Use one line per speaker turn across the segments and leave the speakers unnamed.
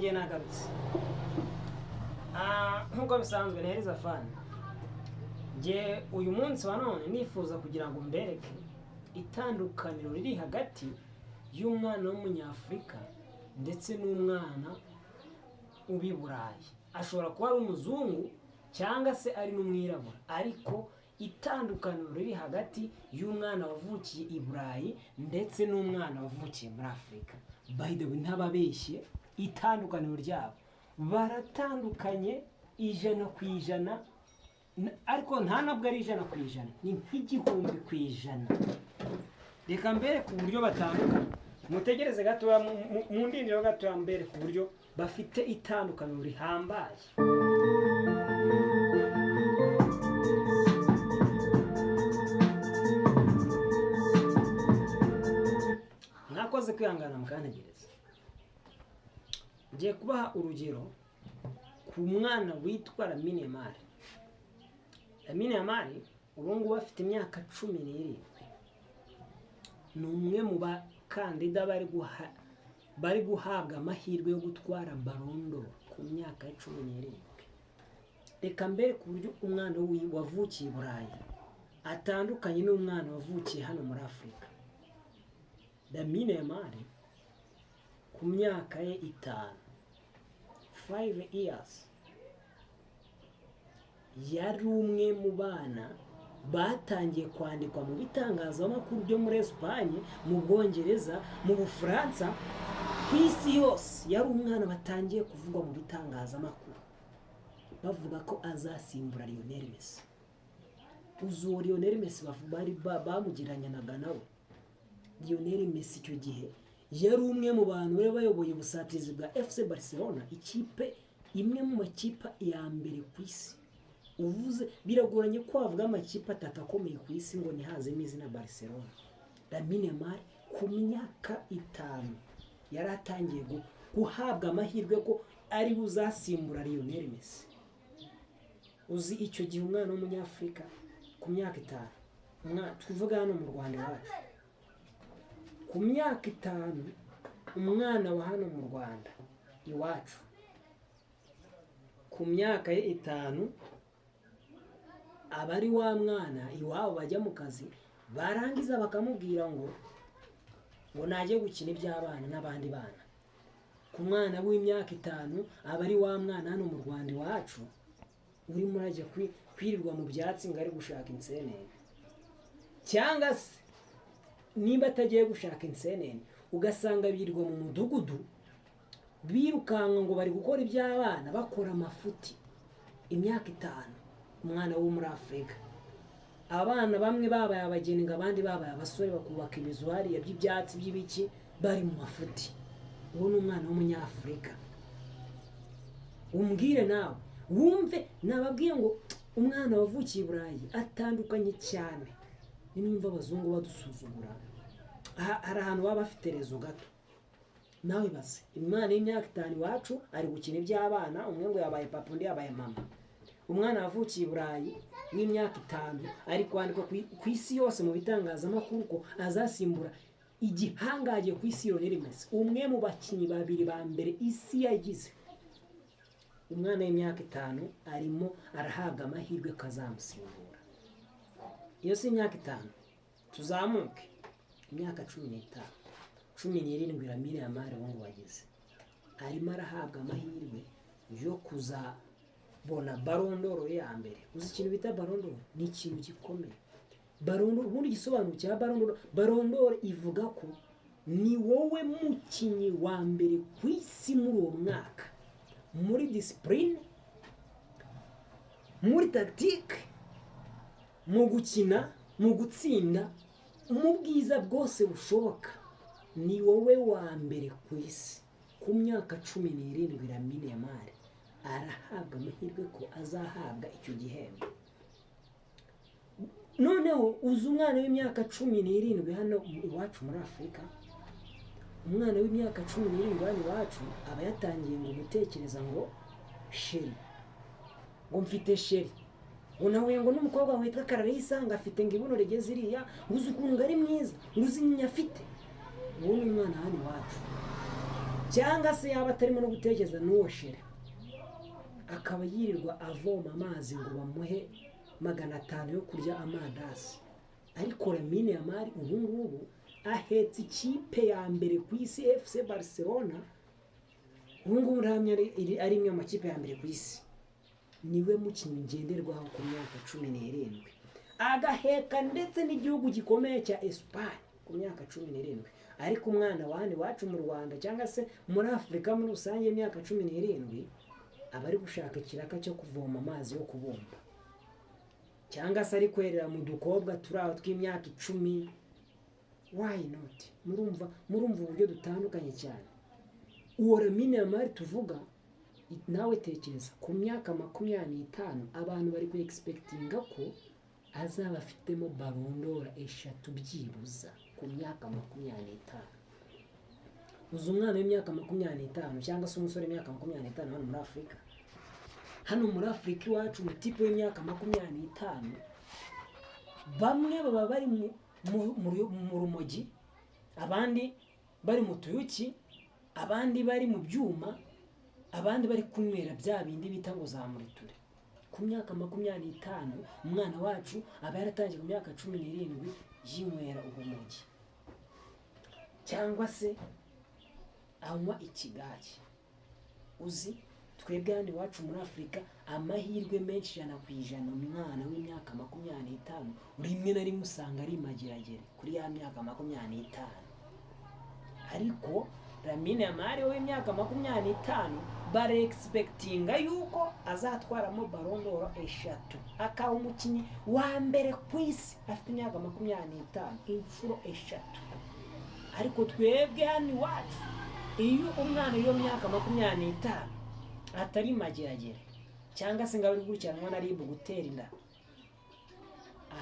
nongeye nagarutse nk'uko bisanzwe ntereza fani nge uyu munsi wa none nifuza kugira ngo mbereke itandukaniro riri hagati y'umwana w'umunyafurika ndetse n'umwana ubi Burayi. Ashobora kuba ari umuzungu cyangwa se ari n'umwirabura, ariko itandukaniro riri hagati y'umwana wavukiye i Burayi ndetse n'umwana wavukiye muri Afurika, by the way ntababeshye, itandukaniro ryabo baratandukanye 100%, ariko nta nabwo ari 100%, ni nk'igihumbi ku ijana. Reka mbere ku buryo batandukanye, mutegereze gatoya mu ndindiro gatoya mbere ku buryo bafite itandukaniro rihambaye. Mwakoze kwihangana mukantegereza. Ngiye kubaha urugero ku mwana witwa Lamine Yamal. Lamine Yamal ubu ngubu afite imyaka 17. Ni umwe mu bakandida bari guhabwa amahirwe yo gutwara Ballon d'Or ku myaka ya 17. Reka mbere ku buryo umwana wavukiye i Burayi atandukanye n'umwana wavukiye hano muri Afurika. Lamine Yamal ku myaka ye 5 years yari umwe mu bana batangiye kwandikwa mu bitangazamakuru byo muri Espagne, mu Bwongereza, mu Bufaransa, ku isi yose. Yari umwana batangiye kuvugwa mu bitangazamakuru bavuga ko azasimbura Lionel Messi. Uzuwo Lionel Messi bamugiranyanaga nawe. Lionel Messi icyo gihe yari umwe mu bantu bari bayoboye ubusatizi bwa FC Barcelona, ikipe imwe mu makipe ya mbere ku isi. Uvuze biragoranye ko avuga amakipe atatu akomeye ku isi ngo nihazemo izina Barcelona. Lamine Yamal ku myaka 5 yari atangiye guhabwa amahirwe ko ari buzasimbura Lionel Messi. Uzi icyo gihe umwana w'umunyafurika ku myaka 5, tuvuga hano mu Rwanda wacu, ku myaka 5 umwana wa hano mu Rwanda iwacu ku myaka ye 5 abari wa mwana iwabo bajya mu kazi, barangiza bakamubwira ngo najye gukina iby'abana n'abandi bana. Ku mwana w'imyaka 5 abari wa mwana hano mu Rwanda iwacu urimo urajya kwirirwa mu byatsi ngo ari gushaka insenene, cyangwa se niba atagiye gushaka insenene ugasanga birirwa mu mudugudu birukanka ngo bari gukora iby'abana, bakora amafuti. Imyaka 5 umwana wo muri Afurika, abana bamwe babaye abageni ngo abandi babaye abasore, bakubaka ibizu hariya by'ibyatsi by'ibiki bari mu mafuti. Uwo ni umwana w'umunyafurika. Umbwire nawe wumve, nababwiye ngo umwana wavukiye i Burayi atandukanye cyane. Nimba abazungu badusuzugura, hari ahantu baba bafite rezo gato. Nawe baze umwana y'imyaka 5 iwacu ari gukina iby'abana, umwe ngo yabaye papa undi yabaye mama. Umwana wavukiye i Burayi w'imyaka 5 ari kwandikwa ku isi yose mu bitangazamakuru ko azasimbura igihangaje ku isi Lionel Messi, umwe mu bakinnyi 2 ba mbere isi yagize. Umwana w'imyaka 5 arimo arahabwa amahirwe kazamusimbura. Iyo si imyaka 5, tuzamuke imyaka 15, 17 Lamine Yamal ngo wagize, arimo arahabwa amahirwe yo kuzabona Ballon d'Or ya mbere. Uzi ikintu bita Ballon d'Or? Ni ikintu gikomeye. Ballon d'Or ubundi gisobanuro cya Ballon d'Or ivuga ko ni wowe mukinnyi wa mbere ku isi muri uwo mwaka, muri discipline, muri tactique, mu gukina, mu gutsinda, mu bwiza bwose bushoboka. Ni wowe wa mbere ku isi. Ku myaka 17 Lamine Yamal arahabwa amahirwe ko azahabwa icyo gihembo. Noneho uzi umwana w'imyaka 17 hano iwacu muri Afurika, umwana w'imyaka 17 hano iwacu aba yatangiye ngo gutekereza ngo sheri, ngo mfite sheri, ngo nawe ngo n'umukobwa witwa Kararisa ngo afite ngo ibuno rigeze iriya, uzi ukuntu ari mwiza, uzi nyine afite. Uwo ni umwana hano iwacu. cyangwa se yaba atarimo no gutekereza n'uwo shere akaba yirirwa avoma amazi ngo bamuhe 500 yo kurya amandazi. Ariko Lamine Yamal ubu ngubu ahetse ikipe ya mbere ku isi FC Barcelona, ubu ngubu ntamya ari imwe mu makipe ya mbere ku isi. Niwe mukinnyi ngenderwaho ku myaka 17, agaheka ndetse n'igihugu gikomeye cya Espagne ku myaka 17. Ariko umwana wani wacu mu Rwanda cyangwa se muri Afurika muri rusange imyaka 17 aba ari gushaka ikiraka cyo kuvoma amazi yo kubumba, cyangwa se ari kwerera mu dukobwa turaho tw'imyaka 10. Why not? Murumva uburyo dutandukanye cyane. Uwo Lamine Yamal tuvuga nawe tekereza ku myaka 25 abantu bari ku expectinga ko azaba afitemo Ballon d'Or 3 byibuza ku myaka 25. Uzi umwana w'imyaka 25 cyangwa se umusore w'imyaka 25 hano muri Afurika. Hano muri Afurika iwacu umutipe w'imyaka 25 bamwe baba bari mu rumogi, abandi bari mu tuyuki, abandi bari mu byuma, abandi bari kunywera bya bindi bita ngo za muriture. Ku myaka 25 umwana wacu aba yaratangiye ku myaka 17 yinywera urumogi, cyangwa se anywa ikigage. Uzi twebwe hano iwacu muri Afurika amahirwe menshi 100% umwana w'imyaka 25 rimwe na rimwe usanga ari mageragere kuri ya myaka 25. Ariko Lamine Yamal w'imyaka 25 bare expectinga yuko azatwaramo Ballon d'Or 3, akaba umukinnyi wa mbere ku isi afite imyaka 25 inshuro 3. Ariko twebwe hano iwacu iyo umwana w'iyo myaka 25 atari mageragere cyangwa se ngabari gukurikiranwa na RIB gutera inda,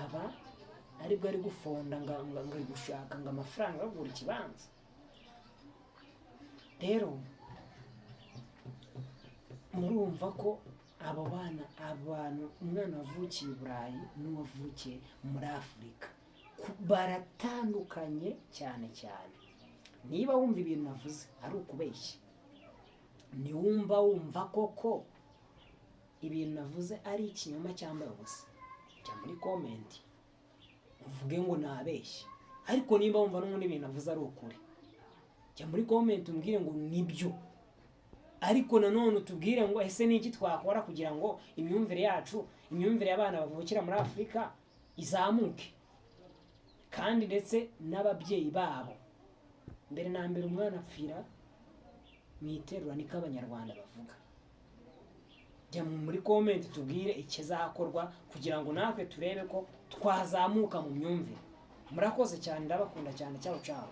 aba aribwo ari gufonda ngo gushaka ngo amafaranga yo kugura ikibanza. Rero murumva ko abo bana abantu umwana wavukiye i Burayi n'uwavukiye muri Afurika baratandukanye cyane cyane. Niba wumva ibintu navuze ari ukubeshya, wumva koko ibintu navuze ari ikinyoma cyambaye ubusa, jya muri comment uvuge ngo nabeshye. Ariko niba wumva n'ubundi ibintu navuze ari ukuri, jya muri comment umbwire ngo nibyo. Ariko nanone utubwire ngo ese niki twakora kugira ngo imyumvire yacu, imyumvire y'abana bavukira muri Afurika izamuke, kandi ndetse n'ababyeyi babo. Mbere na mbere umwana apfira mwiterura, niko Abanyarwanda bavuga. Jya muri comment tubwire ikizakorwa kugira ngo natwe turebe ko twazamuka mu myumvire. Murakoze cyane, ndabakunda cyane. Ciao ciao.